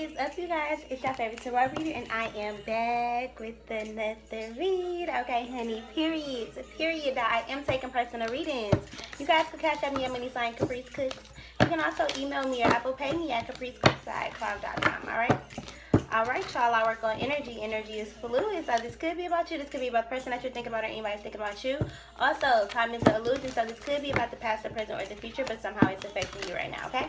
is up, you guys? It's your favorite tarot reader, and I am back with another read. Okay, honey, period. I am taking personal readings. You guys can catch up me at Mini Sign Caprice Cooks. You can also email me or Apple Pay me at capricecooks@cloud.com, alright? Alright, y'all, I work on energy. Energy is fluid, so this could be about you. This could be about the person that you're thinking about or anybody's thinking about you. Also, time is an illusion, so this could be about the past, the present, or the future, but somehow it's affecting you right now, okay?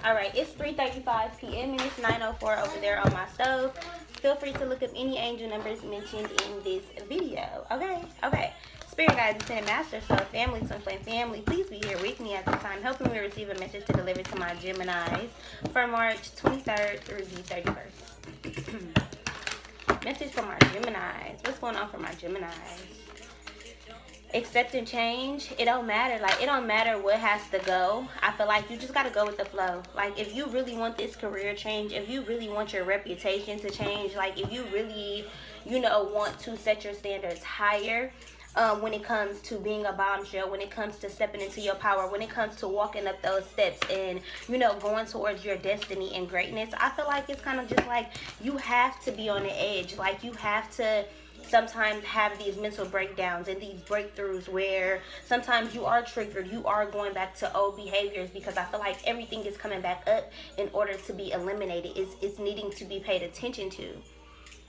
Alright, it's 3:35 p.m. and it's 9:04 over there on my stove. Feel free to look up any angel numbers mentioned in this video. Okay. Spirit guides, ascended master, so family, twin flame family, please be here with me at this time, helping me receive a message to deliver to my Geminis for March 23rd through the 31st. Message for my Geminis. What's going on for my Geminis? Accepting change. It don't matter. Like, it don't matter what has to go. I feel like you just got to go with the flow. Like, if you really want this career change, if you really want your reputation to change, like, if you really, want to set your standards higher, when it comes to being a bombshell, when it comes to stepping into your power, when it comes to walking up those steps and, going towards your destiny and greatness, I feel like it's kind of just like you have to be on the edge. Like, you have to sometimes have these mental breakdowns and these breakthroughs where sometimes you are triggered, you are going back to old behaviors, because I feel like everything is coming back up in order to be eliminated. It's needing to be paid attention to,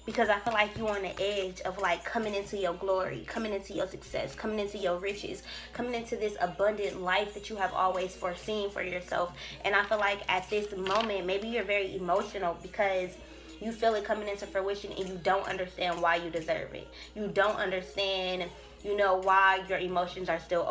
because I feel like you're on the edge of like coming into your glory, coming into your success, coming into your riches, coming into this abundant life that you have always foreseen for yourself. And I feel like at this moment, maybe you're very emotional because you feel it coming into fruition and you don't understand why you deserve it. You don't understand, why your emotions are still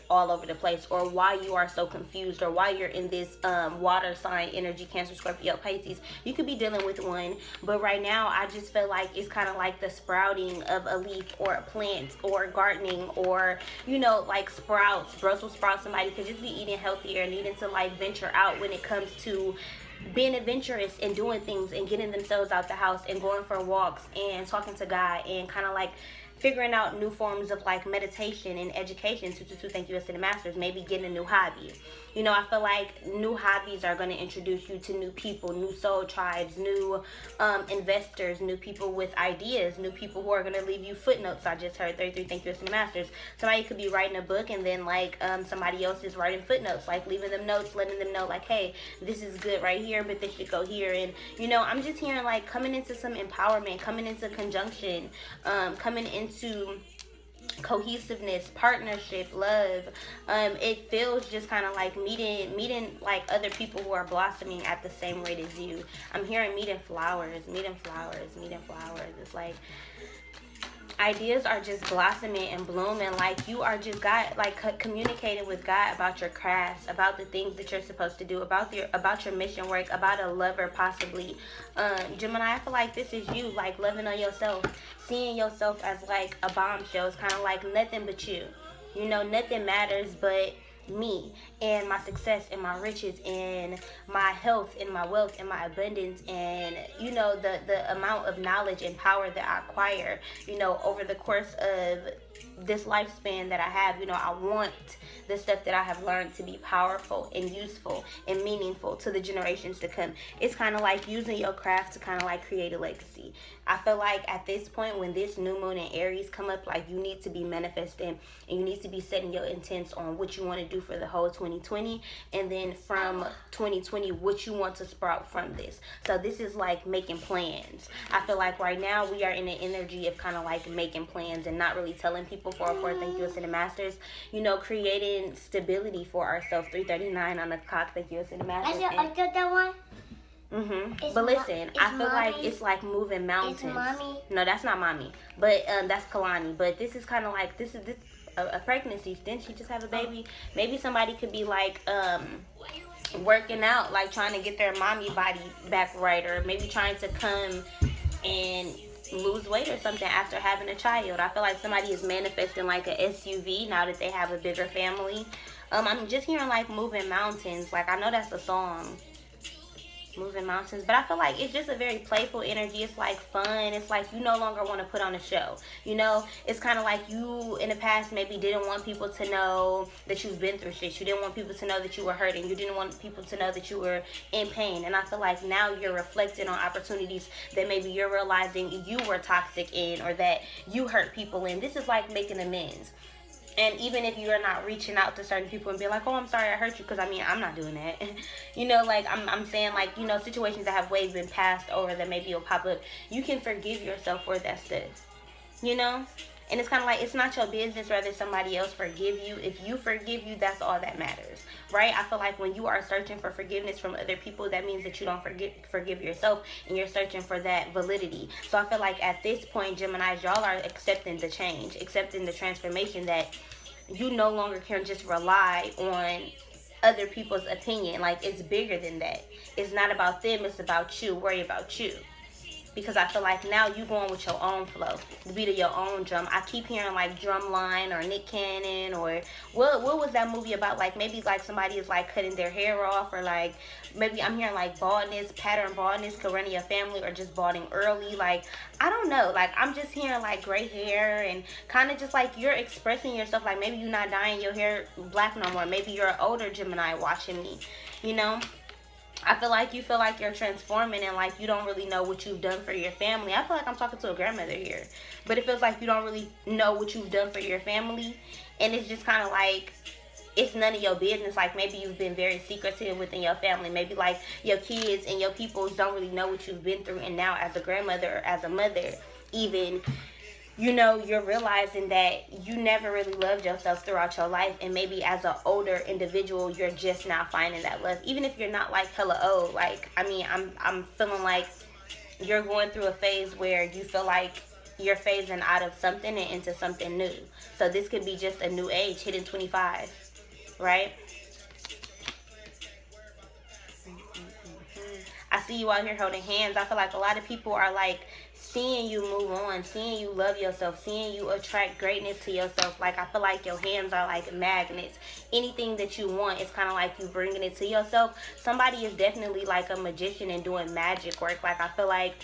all over the place, or why you are so confused, or why you're in this water sign energy, Cancer, Scorpio, Pisces. You could be dealing with one, but right now I just feel like it's kind of like the sprouting of a leaf or a plant, or gardening, or like sprouts, Brussels sprouts. Somebody could just be eating healthier, needing to like venture out when it comes to being adventurous and doing things and getting themselves out the house and going for walks and talking to God and kind of like figuring out new forms of like meditation and education. 222, thank you, to the masters. Maybe getting a new hobby. I feel like new hobbies are going to introduce you to new people, new soul tribes, new investors, new people with ideas, new people who are going to leave you footnotes. I just heard 33, thank you, to the masters. Somebody could be writing a book, and then like somebody else is writing footnotes, like leaving them notes, letting them know like, hey, this is good right here, but this should go here. And I'm just hearing like coming into some empowerment, coming into conjunction, coming into cohesiveness, partnership, love. It feels just kind of like meeting like other people who are blossoming at the same rate as you. I'm hearing meeting flowers. It's like ideas are just blossoming and blooming. Like, you are just communicating with God about your crafts, about the things that you're supposed to do, about your mission work, about a lover possibly. Gemini, I feel like this is you, like loving on yourself, seeing yourself as like a bombshell. It's kind of like nothing but you. Nothing matters but me and my success and my riches and my health and my wealth and my abundance, and the amount of knowledge and power that I acquire over the course of this lifespan that I have. I want the stuff that I have learned to be powerful and useful and meaningful to the generations to come. It's kind of like using your craft to kind of like create a legacy. I feel like at this point, when this new moon in Aries come up, like, you need to be manifesting and you need to be setting your intents on what you want to do for the whole 2020, and then from 2020 what you want to sprout from this. So this is like making plans. I feel like right now we are in an energy of kind of like making plans and not really telling people. 404, thank you, to the masters. Creating stability for ourselves. 339 on the clock, thank you, to the masters. I got that one. But listen, I feel like it's like moving mountains. Is mommy? No, that's not mommy. But that's Kalani. But this is kind of like this a pregnancy. Didn't she just have a baby? Maybe somebody could be like working out, like trying to get their mommy body back right, or maybe trying to come and lose weight or something after having a child. I feel like somebody is manifesting like a SUV now that they have a bigger family. I'm just hearing like moving mountains. Like, I know that's a song. moving mountains. But I feel like it's just a very playful energy. It's like fun. It's like you no longer want to put on a show. You know, it's kind of like you in the past maybe didn't want people to know that you've been through shit. You didn't want people to know that you were hurting. You didn't want people to know that you were in pain. And I feel like now you're reflecting on opportunities that maybe you're realizing you were toxic in, or that you hurt people in. This is like making amends. And even if you're not reaching out to certain people and be like, oh, I'm sorry I hurt you, because I mean, I'm not doing that. You know, like I'm saying, like, you know, situations that have way been passed over that maybe will pop up, you can forgive yourself for that stuff, you know? And it's kind of like, it's not your business whether somebody else forgive you. If you forgive you, that's all that matters, right? I feel like when you are searching for forgiveness from other people, that means that you don't forgive yourself, and you're searching for that validity. So I feel like at this point, Geminis, y'all are accepting the change, accepting the transformation, that you no longer can just rely on other people's opinion. Like, it's bigger than that. It's not about them, it's about you. Worry about you. Because I feel like now you going with your own flow, the beat of your own drum. I keep hearing like Drumline or Nick Cannon, or what was that movie about? Like maybe like somebody is like cutting their hair off, or like maybe I'm hearing like baldness, pattern baldness could run in your family, or just balding early. Like, I don't know. Like, I'm just hearing like gray hair, and kind of just like you're expressing yourself. Like maybe you're not dyeing your hair black no more. Maybe you're an older Gemini watching me, you know? I feel like you feel like you're transforming, and like you don't really know what you've done for your family. I feel like I'm talking to a grandmother here, but it feels like you don't really know what you've done for your family, and it's just kind of like it's none of your business. Like maybe you've been very secretive within your family. Maybe like your kids and your peoples don't really know what you've been through, and now as a grandmother or as a mother even, you know, you're realizing that you never really loved yourself throughout your life, and maybe as an older individual, you're just now finding that love. Even if you're not like hella old, like, I mean, I'm feeling like you're going through a phase where you feel like you're phasing out of something and into something new. So this could be just a new age, hitting 25, right? I see you out here holding hands. I feel like a lot of people are like seeing you move on, seeing you love yourself, seeing you attract greatness to yourself. Like, I feel like your hands are like magnets. Anything that you want, it's kind of like you bringing it to yourself. Somebody is definitely like a magician and doing magic work. Like, I feel like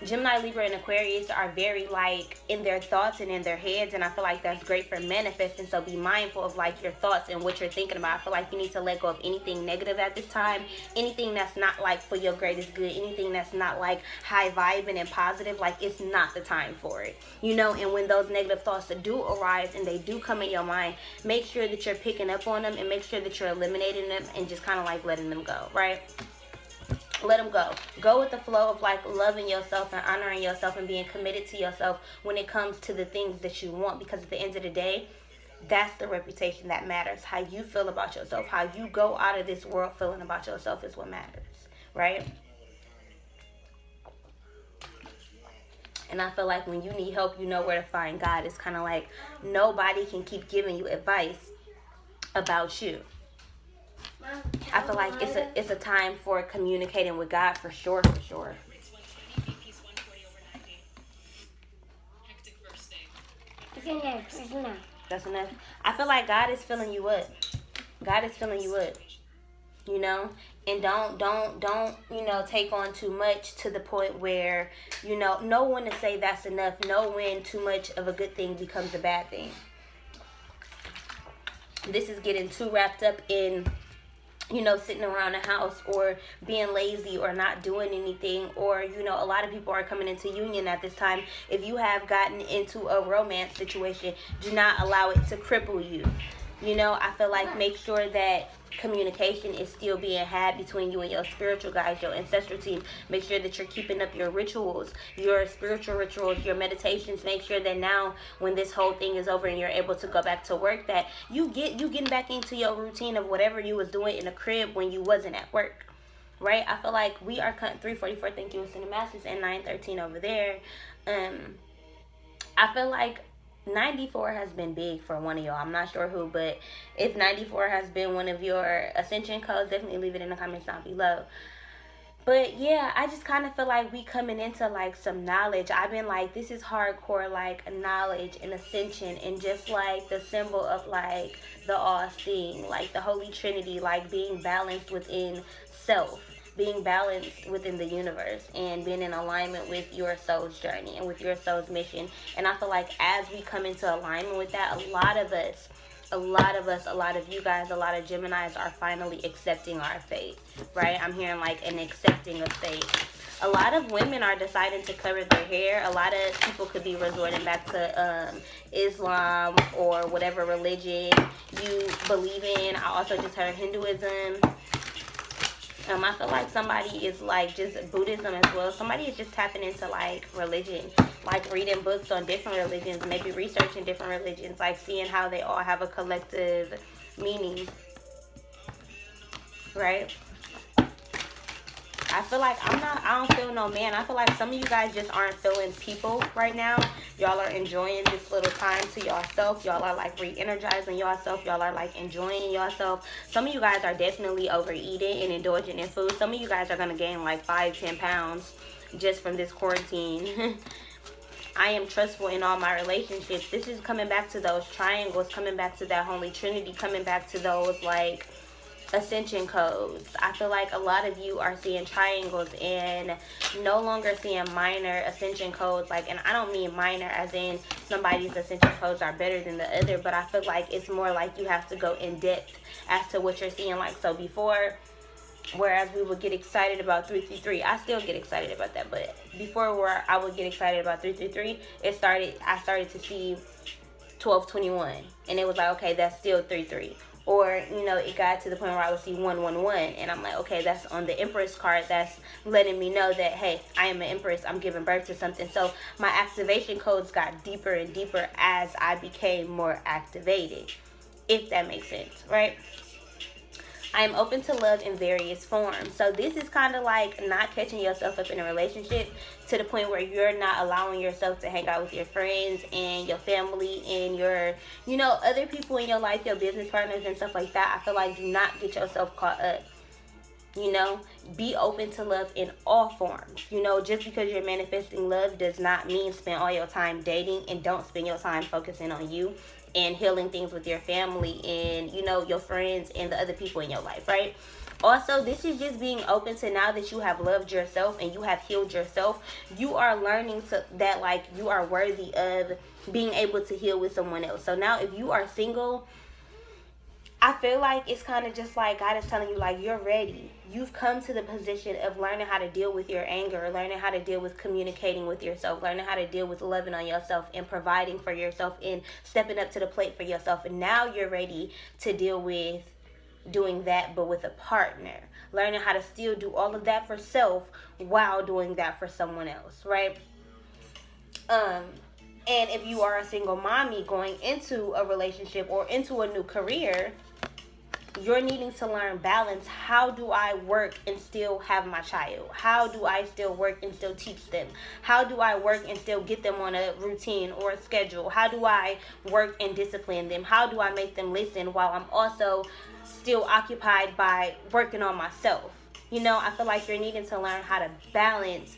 Gemini, Libra, and Aquarius are very like in their thoughts and in their heads, and I feel like that's great for manifesting. So be mindful of like your thoughts and what you're thinking about. I feel like you need to let go of anything negative at this time, anything that's not like for your greatest good, anything that's not like high vibing and positive. Like, it's not the time for it, you know. And when those negative thoughts do arise and they do come in your mind, make sure that you're picking up on them, and make sure that you're eliminating them and just kind of like letting them go, right? Let them go. Go with the flow of like loving yourself and honoring yourself and being committed to yourself when it comes to the things that you want. Because at the end of the day, that's the reputation that matters. How you feel about yourself, how you go out of this world feeling about yourself is what matters, right? And I feel like when you need help, you know where to find God. It's kind of like nobody can keep giving you advice about you. I feel like it's a time for communicating with God, for sure, for sure. It's enough. It's enough. That's enough. I feel like God is filling you up. God is filling you up. You know, and don't you know, take on too much to the point where, you know when to say that's enough. Know when too much of a good thing becomes a bad thing. This is getting too wrapped up in, you know, sitting around the house or being lazy or not doing anything. Or, you know, a lot of people are coming into union at this time. If you have gotten into a romance situation, do not allow it to cripple you. You know, I feel like make sure that communication is still being had between you and your spiritual guides, your ancestral team. Make sure that you're keeping up your rituals, your spiritual rituals, your meditations. Make sure that now when this whole thing is over and you're able to go back to work, that you getting back into your routine of whatever you was doing in the crib when you wasn't at work, right? I feel like we are 344, thank you, Cinemasters, and 913 over there. I feel like 94 has been big for one of y'all. I'm not sure who, but if 94 has been one of your ascension codes, definitely leave it in the comments down below. But yeah, I just kind of feel like we coming into like some knowledge. I've been like, this is hardcore like knowledge and ascension, and just like the symbol of like the all-seeing, like the Holy Trinity, like being balanced within self. being balanced within the universe and being in alignment with your soul's journey and with your soul's mission. And I feel like as we come into alignment with that, a lot of you guys, a lot of Geminis are finally accepting our fate, right? I'm hearing like an accepting of fate. A lot of women are deciding to cover their hair. A lot of people could be resorting back to Islam or whatever religion you believe in. I also just heard Hinduism. I feel like somebody is like just Buddhism as well. Somebody is just tapping into like religion, like reading books on different religions, maybe researching different religions, like seeing how they all have a collective meaning, right? I feel like I don't feel no man. I feel like some of you guys just aren't feeling people right now. Y'all are enjoying this little time to yourself. Y'all are like re-energizing yourself. Y'all are like enjoying yourself. Some of you guys are definitely overeating and indulging in food. Some of you guys are going to gain like 5-10 pounds just from this quarantine. I am trustful in all my relationships. This is coming back to those triangles, coming back to that Holy Trinity, coming back to those like ascension codes. I feel like a lot of you are seeing triangles and no longer seeing minor ascension codes. Like, and I don't mean minor as in somebody's ascension codes are better than the other, but I feel like it's more like you have to go in depth as to what you're seeing. Like, so before, whereas we would get excited about 333, I still get excited about that, but before where I would get excited about 333, I started to see 1221, and it was like, okay, that's still 33. Or, you know, it got to the point where I would see 111, and I'm like, okay, that's on the Empress card. That's letting me know that, hey, I am an Empress. I'm giving birth to something. So my activation codes got deeper and deeper as I became more activated, if that makes sense, right? I am open to love in various forms. So this is kind of like not catching yourself up in a relationship to the point where you're not allowing yourself to hang out with your friends and your family and your, you know, other people in your life, your business partners and stuff like that. I feel like do not get yourself caught up. You know, be open to love in all forms. You know, just because you're manifesting love does not mean spend all your time dating, and don't spend your time focusing on you and healing things with your family and, you know, your friends and the other people in your life, right? Also, this is just being open to, now that you have loved yourself and you have healed yourself, you are learning that like you are worthy of being able to heal with someone else. So now if you are single, I feel like it's kind of just like God is telling you, like, you're ready. You've come to the position of learning how to deal with your anger, learning how to deal with communicating with yourself, learning how to deal with loving on yourself and providing for yourself and stepping up to the plate for yourself. And now you're ready to deal with doing that, but with a partner. Learning how to still do all of that for self while doing that for someone else, right? And if you are a single mommy going into a relationship or into a new career, you're needing to learn balance. How do I work and still have my child? How do I still work and still teach them? How do I work and still get them on a routine or a schedule? How do I work and discipline them? How do I make them listen while I'm also still occupied by working on myself? You know, I feel like you're needing to learn how to balance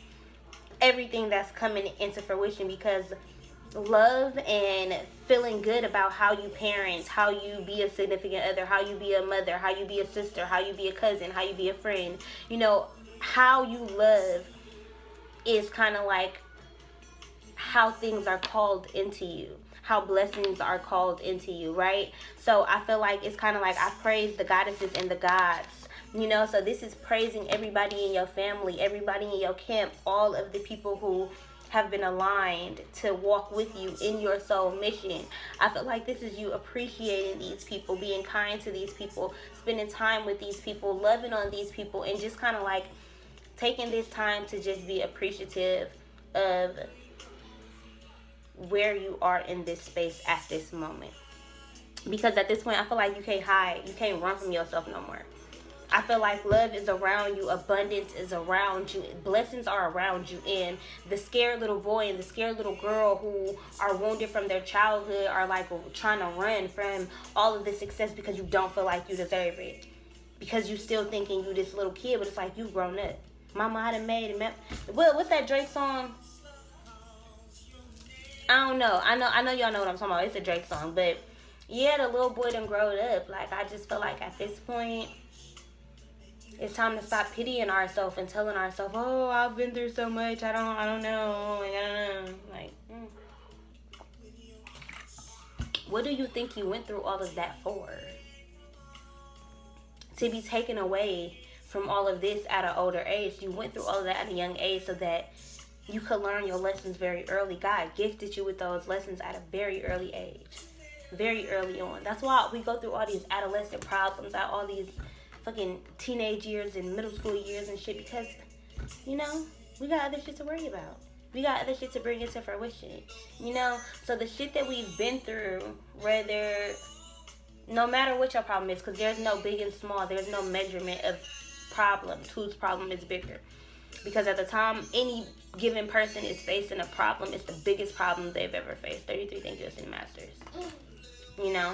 everything that's coming into fruition, because love and feeling good about how you parent, how you be a significant other, how you be a mother, how you be a sister, how you be a cousin, how you be a friend, you know, how you love is kind of like how things are called into you, how blessings are called into you, right? So I feel like it's kind of like I praise the goddesses and the gods, you know. So this is praising everybody in your family, everybody in your camp, all of the people who have been aligned to walk with you in your soul mission. I feel like this is you appreciating these people, being kind to these people, spending time with these people, loving on these people, and just kind of like taking this time to just be appreciative of where you are in this space at this moment. Because at this point, I feel like you can't hide, you can't run from yourself no more. I feel like love is around you, abundance is around you, blessings are around you, and the scared little boy and the scared little girl who are wounded from their childhood are like trying to run from all of the success because you don't feel like you deserve it. Because you still thinking you this little kid, but it's like you've grown up. Mama, I done made it. What's that Drake song? I don't know. I know y'all know what I'm talking about. It's a Drake song, but yeah, the little boy done growed up. Like, I just feel like at this point, It's time to stop pitying ourselves and telling ourselves, "Oh, I've been through so much. I don't know. Like, I don't know." Like, what do you think you went through all of that for? To be taken away from all of this at an older age. You went through all of that at a young age so that you could learn your lessons very early. God gifted you with those lessons at a very early age. Very early on. That's why we go through all these adolescent problems, all these fucking teenage years and middle school years and shit, because, you know, we got other shit to worry about. We got other shit to bring into fruition. You know? So the shit that we've been through, no matter what your problem is, because there's no big and small, there's no measurement of problems, whose problem is bigger. Because at the time any given person is facing a problem, it's the biggest problem they've ever faced. 33, thank you, Ascended Masters. You know?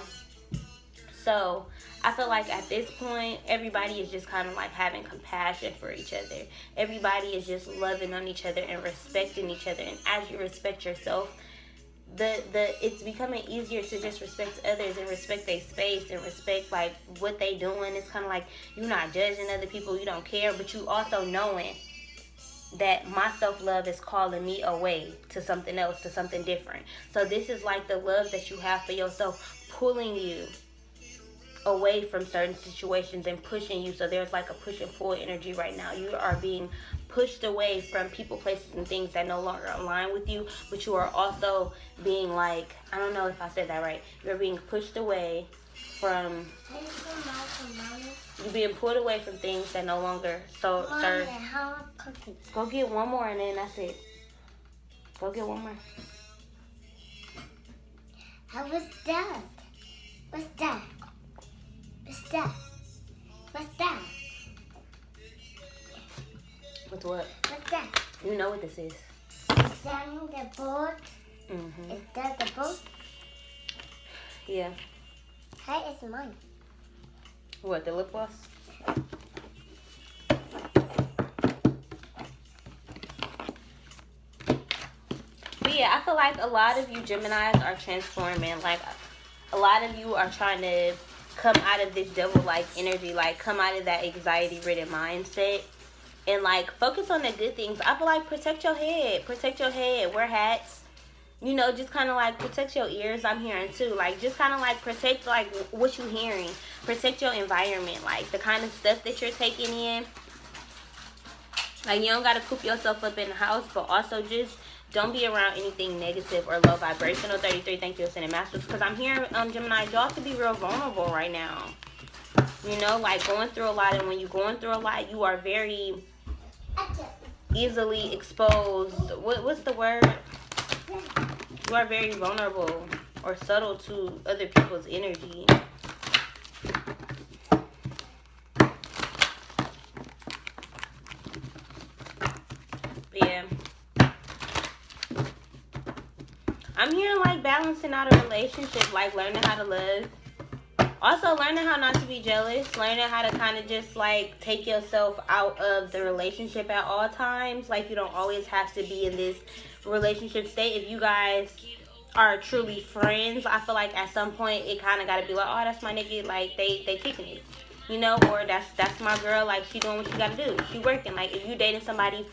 So I feel like at this point, everybody is just kind of like having compassion for each other. Everybody is just loving on each other and respecting each other. And as you respect yourself, it's becoming easier to just respect others and respect their space and respect like what they doing. It's kind of like you're not judging other people, you don't care, but you also knowing that my self-love is calling me away to something else, to something different. So this is like the love that you have for yourself pulling you away from certain situations and pushing you. So there's like a push and pull energy right now. You are being pushed away from people, places, and things that no longer align with you, but you are also being like, I don't know if I said that right. You're being pushed away from, you're being pulled away from things that no longer serve. Go get one more and then that's it. Go get one more. How was that? What's that? What's that? What's that? With what? What's that? You know what this is. Is that the boat? Mm-hmm. Is that the boat? Yeah. Hey, it's mine. What, the lip gloss? But yeah, I feel like a lot of you Geminis are transforming. Like, a lot of you are trying to come out of this devil-like energy, like come out of that anxiety-ridden mindset and like focus on the good things. I feel like protect your head, wear hats, you know, just kind of like protect your ears. I'm hearing too, like just kind of like protect like what you're hearing, protect your environment, like the kind of stuff that you're taking in. Like, you don't gotta coop yourself up in the house, but also just don't be around anything negative or low vibrational. 33, thank you, Ascended Masters. Because I'm hearing, Gemini, y'all could be real vulnerable right now. You know, like going through a lot. And when you're going through a lot, you are very easily exposed. What's the word? You are very vulnerable or subtle to other people's energy. But yeah. I'm hearing like balancing out a relationship, like learning how to love. Also learning how not to be jealous, learning how to kind of just like take yourself out of the relationship at all times. Like, you don't always have to be in this relationship state. If you guys are truly friends, I feel like at some point it kind of got to be like, oh, that's my nigga, like they kicking it, you know, or that's my girl, like she doing what she got to do, she working. Like, if you dating somebody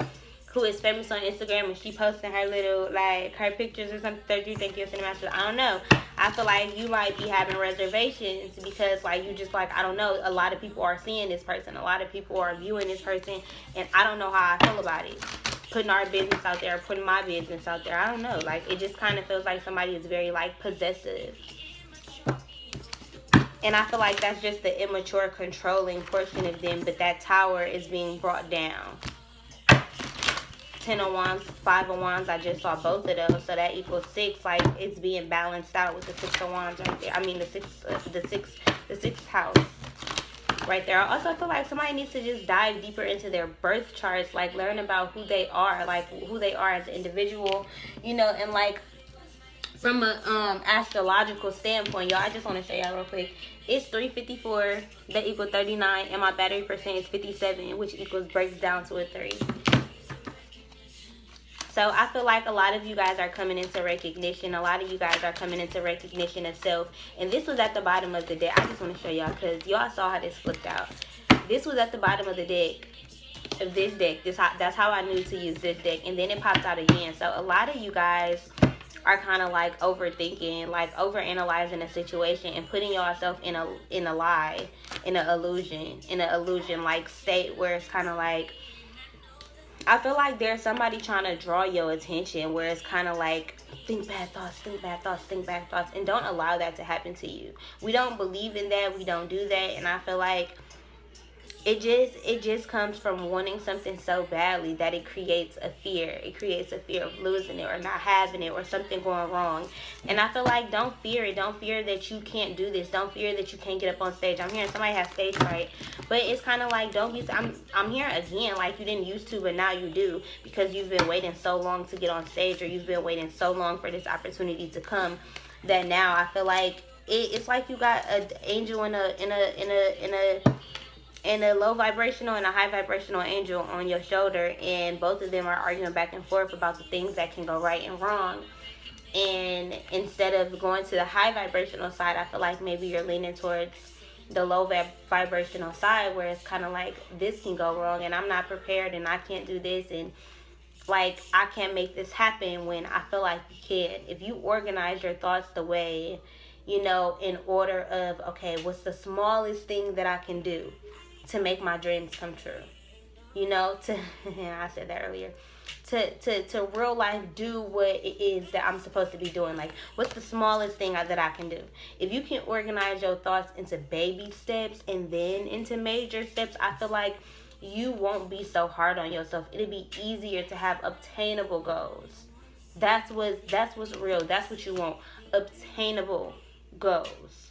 who is famous on Instagram and she posting her little, like, her pictures or something, 33, thank you, Cinemaster, I don't know. I feel like you might be having reservations because, like, you just, like, I don't know, a lot of people are seeing this person, a lot of people are viewing this person, and I don't know how I feel about it. Putting our business out there, putting my business out there, I don't know. Like, it just kind of feels like somebody is very, like, possessive. And I feel like that's just the immature, controlling portion of them, but that tower is being brought down. 10 of Wands, 5 of Wands, I just saw both of those, so that equals 6. Like, it's being balanced out with the 6 of Wands right there. I mean, the sixth house right there. I also feel like somebody needs to just dive deeper into their birth charts, like learn about who they are, like who they are as an individual, you know, and like from a astrological standpoint, y'all, I just want to show y'all real quick. It's 354, that equals 39, and my battery percent is 57, which breaks down to a 3. So I feel like a lot of you guys are coming into recognition. A lot of you guys are coming into recognition of self. And this was at the bottom of the deck. I just want to show y'all because y'all saw how this flipped out. This was at the bottom of the deck. Of this deck. That's how I knew to use this deck. And then it popped out again. So a lot of you guys are kind of like overthinking, like overanalyzing a situation and putting yourself in a lie, in an illusion like state where it's kind of like, I feel like there's somebody trying to draw your attention where it's kind of like, think bad thoughts, think bad thoughts, think bad thoughts, and don't allow that to happen to you. We don't believe in that. We don't do that. And I feel like it just comes from wanting something so badly that it creates a fear. It creates a fear of losing it or not having it or something going wrong. And I feel like don't fear it. Don't fear that you can't do this. Don't fear that you can't get up on stage. I'm hearing somebody have stage fright. But it's kind of like, don't be, I'm hearing again, like you didn't used to, but now you do, because you've been waiting so long to get on stage, or you've been waiting so long for this opportunity to come, that now I feel like it's like you got an angel in a low vibrational and a high vibrational angel on your shoulder, and both of them are arguing back and forth about the things that can go right and wrong. And instead of going to the high vibrational side, I feel like maybe you're leaning towards the low vibrational side, where it's kind of like, this can go wrong and I'm not prepared and I can't do this, and like I can't make this happen, when I feel like you can. If you organize your thoughts the way, you know, in order of, okay, what's the smallest thing that I can do to make my dreams come true? You know, I said that earlier. To real life do what it is that I'm supposed to be doing. Like, what's the smallest thing that I can do? If you can organize your thoughts into baby steps and then into major steps, I feel like you won't be so hard on yourself. It'll be easier to have obtainable goals. That's what's real. That's what you want. Obtainable goals.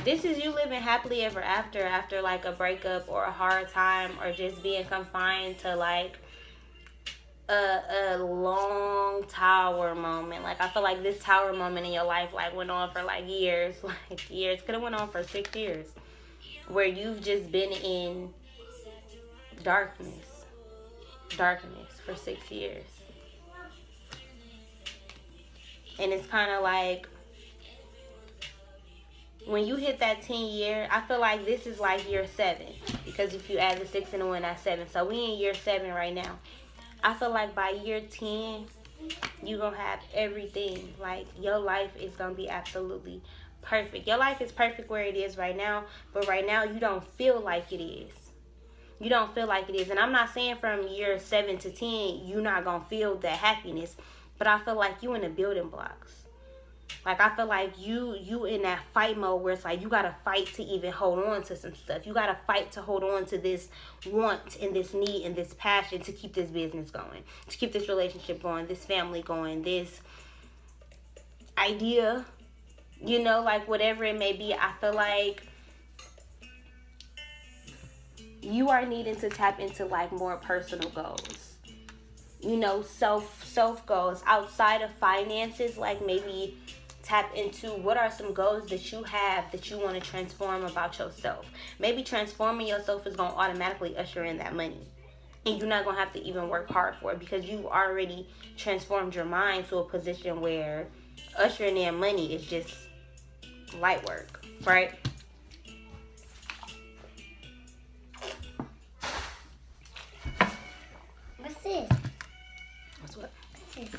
This is you living happily ever after like a breakup or a hard time, or just being confined to like a long tower moment. Like, I feel like this tower moment in your life like went on for like years. Like years. Could have went on for 6 years. Where you've just been in darkness for 6 years. And it's kind of like, when you hit that 10 year, I feel like this is like year 7. Because if you add the 6 and the 1, that's 7. So we in year 7 right now. I feel like by year 10, you're going to have everything. Like, your life is going to be absolutely perfect. Your life is perfect where it is right now. But right now, you don't feel like it is. You don't feel like it is. And I'm not saying from year 7 to 10, you're not going to feel that happiness. But I feel like you in the building blocks. Like, I feel like you in that fight mode where it's like you got to fight to even hold on to some stuff. You got to fight to hold on to this want and this need and this passion to keep this business going, to keep this relationship going, this family going, this idea, you know, like whatever it may be. I feel like you are needing to tap into like more personal goals, you know, self goals outside of finances. Like, maybe tap into what are some goals that you have that you want to transform about yourself. Maybe transforming yourself is going to automatically usher in that money, and you're not going to have to even work hard for it, because you already transformed your mind to a position where ushering in money is just light work, right? What's this? What's what? What's this?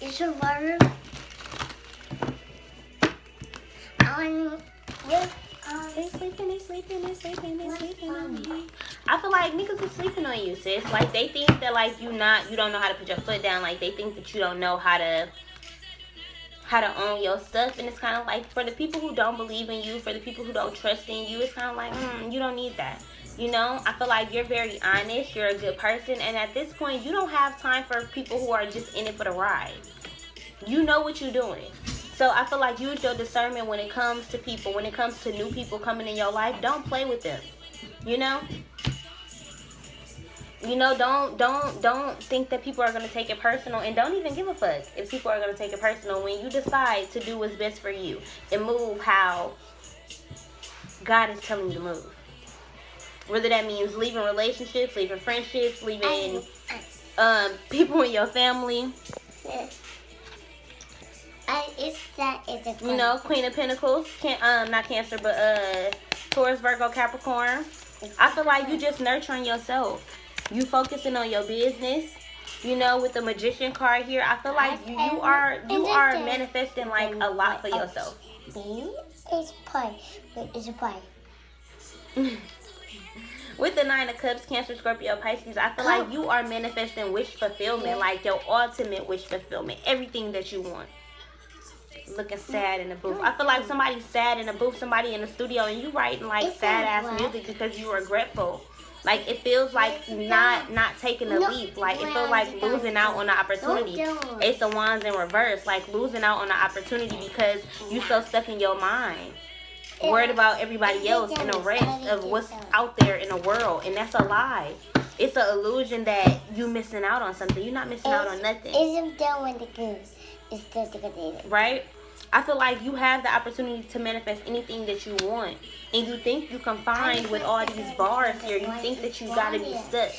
It's a water. They sleeping on me. I feel like niggas is sleeping on you, sis. Like, they think that like you don't know how to put your foot down. Like, they think that you don't know how to own your stuff. And it's kind of like, for the people who don't believe in you, for the people who don't trust in you, it's kind of like, you don't need that. You know, I feel like you're very honest. You're a good person. And at this point, you don't have time for people who are just in it for the ride. You know what you're doing. So I feel like use your discernment when it comes to people. When it comes to new people coming in your life, don't play with them. You know? You know, don't think that people are going to take it personal. And don't even give a fuck if people are going to take it personal when you decide to do what's best for you and move how God is telling you to move. Whether that means leaving relationships, leaving friendships, leaving people in your family. It's a You know, Queen of Pentacles, not Cancer, but Taurus, Virgo, Capricorn. I feel like you just nurturing yourself. You focusing on your business. You know, with the Magician card here, I feel like you are manifesting like a lot for yourself. It's pie. It's a pie. With the Nine of Cups, Cancer, Scorpio, Pisces, I feel like you are manifesting wish fulfillment, like your ultimate wish fulfillment, everything that you want. Looking sad in the booth. I feel like somebody's sad in the booth, somebody in the studio, and you writing like sad ass music because you are regretful. Like it feels like not taking a leap. Like it feels like losing out on the opportunity. Ace of Wands in reverse, like losing out on the opportunity because you so stuck in your mind, worried about everybody else and the rest of what's out there in the world, and that's a lie. It's an illusion that you missing out on something. You're not missing out on nothing. Isn't that when the goose is the right? I feel like you have the opportunity to manifest anything that you want, and you think you can find with all these bars here. You think that you gotta be stuck,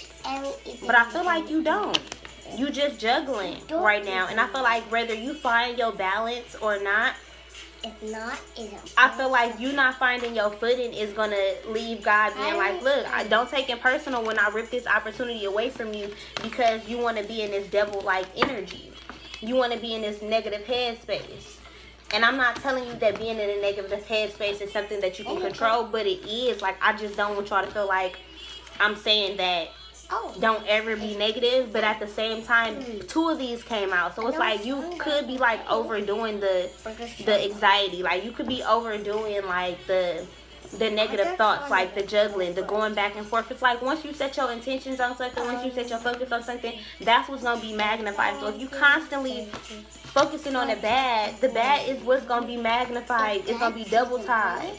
but I feel like you don't. You just juggling right now, and I feel like whether you find your balance or not, I feel like you not finding your footing is gonna leave God being like, look, I don't take it personal when I rip this opportunity away from you because you want to be in this devil-like energy. You want to be in this negative headspace. And I'm not telling you that being in a negative headspace is something that you can control, but it is. Like, I just don't want y'all to feel like I'm saying that don't ever be negative, but at the same time, two of these came out. So it's like you could be like overdoing the anxiety. Like you could be overdoing like the negative thoughts, like the juggling, the going back and forth. It's like once you set your intentions on something, once you set your focus on something, that's what's going to be magnified. So if you constantly focusing on the bad is what's going to be magnified. It's going to be double tied.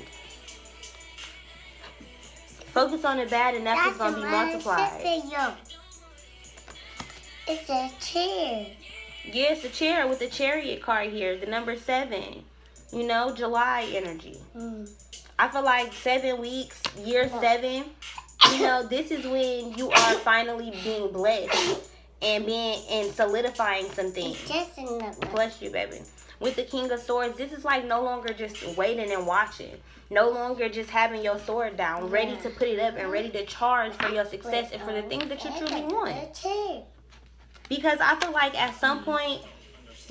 Focus on the bad, and that's what's going to be multiplied. It's a chair. Yeah, it's a chair with the Chariot card here, the number 7. You know, July energy. I feel like 7 weeks, year 7, you know, this is when you are finally being blessed and solidifying some things. Bless you, baby. With the King of Swords, this is like no longer just waiting and watching. No longer just having your sword down, ready to put it up and ready to charge for your success and for the things that you truly want. Because I feel like at some point,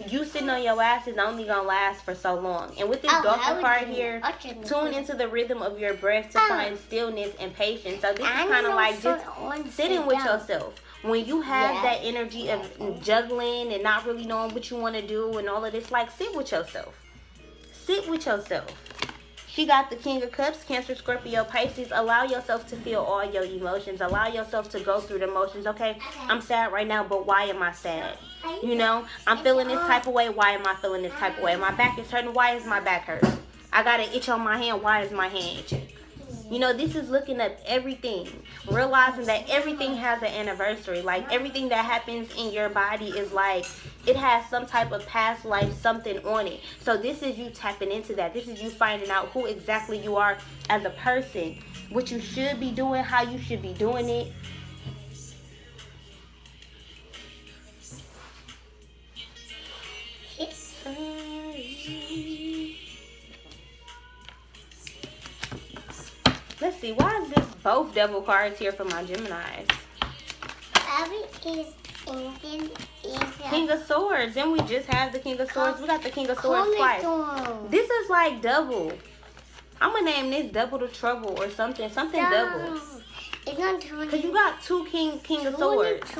you sitting on your ass is only going to last for so long. And with this Dolphin card here, tune into the rhythm of your breath to find stillness and patience. So this is kind of like just sitting with yourself. When you have that energy of juggling and not really knowing what you want to do and all of this, like sit with yourself. Sit with yourself. She got the King of Cups, Cancer, Scorpio, Pisces. Allow yourself to feel all your emotions. Allow yourself to go through the emotions. Okay, I'm sad right now, but why am I sad? You know, I'm feeling this type of way. Why am I feeling this type of way? My back is hurting. Why is my back hurting? I got an itch on my hand. Why is my hand itching? You know, this is looking at everything. Realizing that everything has an anniversary. Like, everything that happens in your body is like, it has some type of past life, something on it. So this is you tapping into that. This is you finding out who exactly you are as a person. What you should be doing, how you should be doing it. Let's see, why is this both devil cards here for my Geminis? King of Swords. Then we just have the King of Swords. We got the King of Swords twice. This is like double. I'm going to name this Double the Trouble or something. Something double. It's not two. Because you got two King of Swords.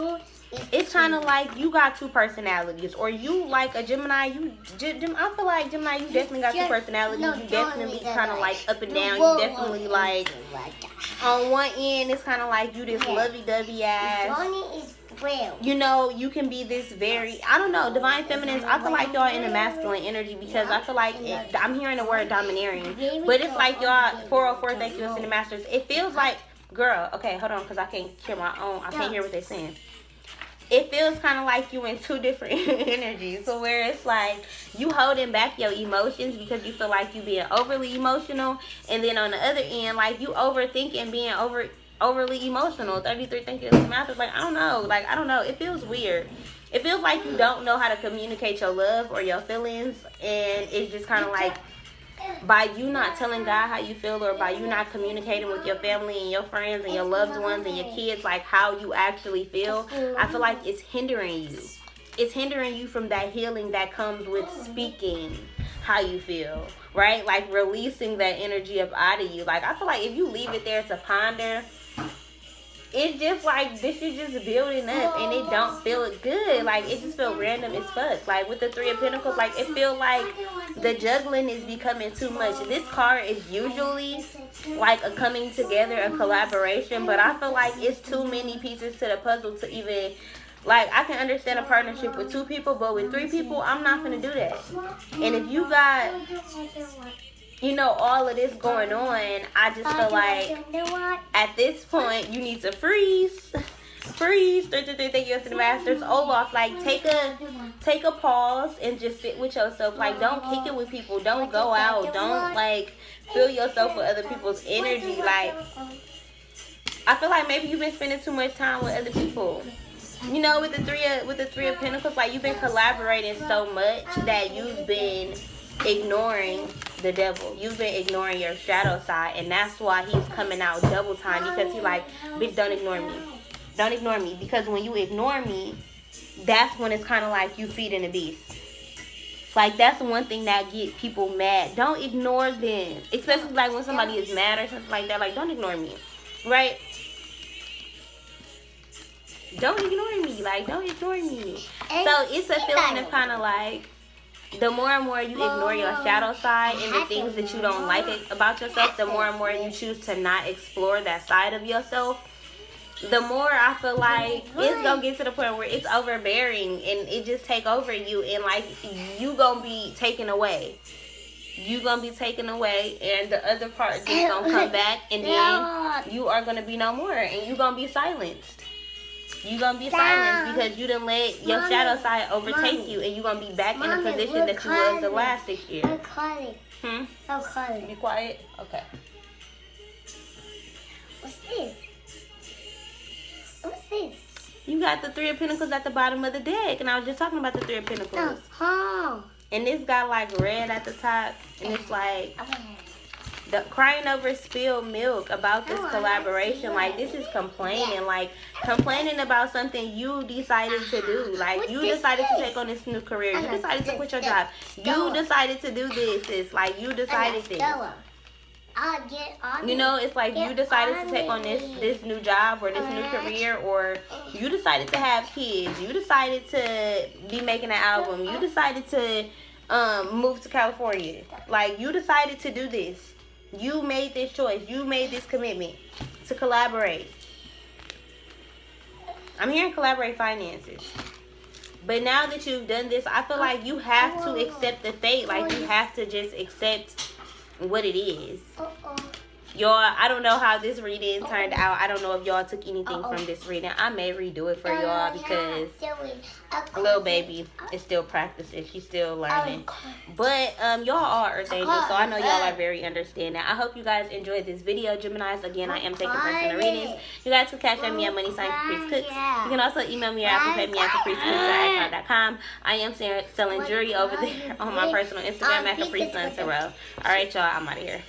It's kind of like you got two personalities. Or you like a Gemini. I feel like Gemini, you definitely got two personalities. You definitely kind of like up and down. You definitely like on one end, it's kind of like you this lovey-dovey ass. You know, you can be this very, I don't know, divine feminines. I feel like y'all in the masculine energy because I feel like I'm hearing the word domineering. But it's like y'all, 404, thank you, Cindy Masters. It feels like, girl, okay, hold on, because I can't hear my own. I can't hear what they're saying. It feels kind of like you in two different energies. So where it's like you holding back your emotions because you feel like you being overly emotional. And then on the other end, like you overthinking being overly emotional. 33, thank you, Masters. Like, I don't know. It feels weird. it feels like you don't know how to communicate your love or your feelings, and it's just kind of like, by you not telling God how you feel, or by you not communicating with your family and your friends and your loved ones and your kids, like how you actually feel, I feel like it's hindering you. It's hindering you from that healing that comes with speaking how you feel, right? Like releasing that energy up out of you. Like, I feel like if you leave it there to ponder, it's just like this is just building up and it don't feel good. Like, it just feel random as fuck. Like with the Three of Pentacles, like it feel like the juggling is becoming too much. This card is usually like a coming together, a collaboration, but I feel like it's too many pieces to the puzzle to even, like, I can understand a partnership with 2 people, but with 3 people, I'm not gonna do that. And if you got, you know, all of this going on, I just feel like at this point you need to freeze. 33, thank you for the masters. Olaf, like take a pause and just sit with yourself. Like, don't kick it with people. Don't go out. Don't like fill yourself with other people's energy. Like, I feel like maybe you've been spending too much time with other people. You know, with the three of Pentacles, like you've been collaborating so much that you've been ignoring the devil. You've been ignoring your shadow side, and that's why he's coming out double time, because he's like, bitch, don't ignore me. Don't ignore me, because when you ignore me, that's when it's kind of like you feeding the beast. Like, that's the one thing that get people mad. Don't ignore them, especially like when somebody is mad or something like that. Like, don't ignore me, right? Don't ignore me. Like, don't ignore me. So it's a feeling of kind of like, the more and more you ignore your shadow side and the things that you don't like about yourself, the more and more you choose to not explore that side of yourself, the more I feel like it's gonna get to the point where it's overbearing and it just take over you, and like you gonna be taken away. You gonna be taken away, and the other part just gonna come back, and then you are gonna be no more, and you gonna be silenced. You gonna be silenced because you done let your shadow side overtake you, and you gonna be back in the position that you was the last 6 years. I'm quiet. I'm quiet. Be quiet? Okay. What's this? What's this? You got the Three of Pentacles at the bottom of the deck, and I was just talking about the Three of Pentacles. Oh. And this got like red at the top, and it's like the crying over spilled milk about this collaboration. Like, this is complaining, like complaining about something you decided to do. Like, you decided to take on this new career. You decided to quit your job. You decided to do this. It's like you decided this. You know, it's like you decided to take on this new job or this new career, or you decided to have kids. You decided to be making an album. You decided to move to California. Like, you decided to do this. You made this choice. You made this commitment to collaborate. I'm hearing collaborate finances. But now that you've done this, I feel like you have to accept the fate. Like, you have to just accept what it is. Y'all, I don't know how this reading turned out. I don't know if y'all took anything from this reading. I may redo it for y'all because little baby is still practicing. She's still learning. But y'all are Earth Angels, so I know y'all are very understanding. I hope you guys enjoyed this video, Geminis. Again, I am taking personal readings. You guys can catch me at Money Sign Caprice Cooks. You can also email me or Apple Pay me at capricecooks@icloud.com. I am selling jewelry over there on my personal Instagram at Caprice Sun Tarot. Alright, y'all, I'm out of here.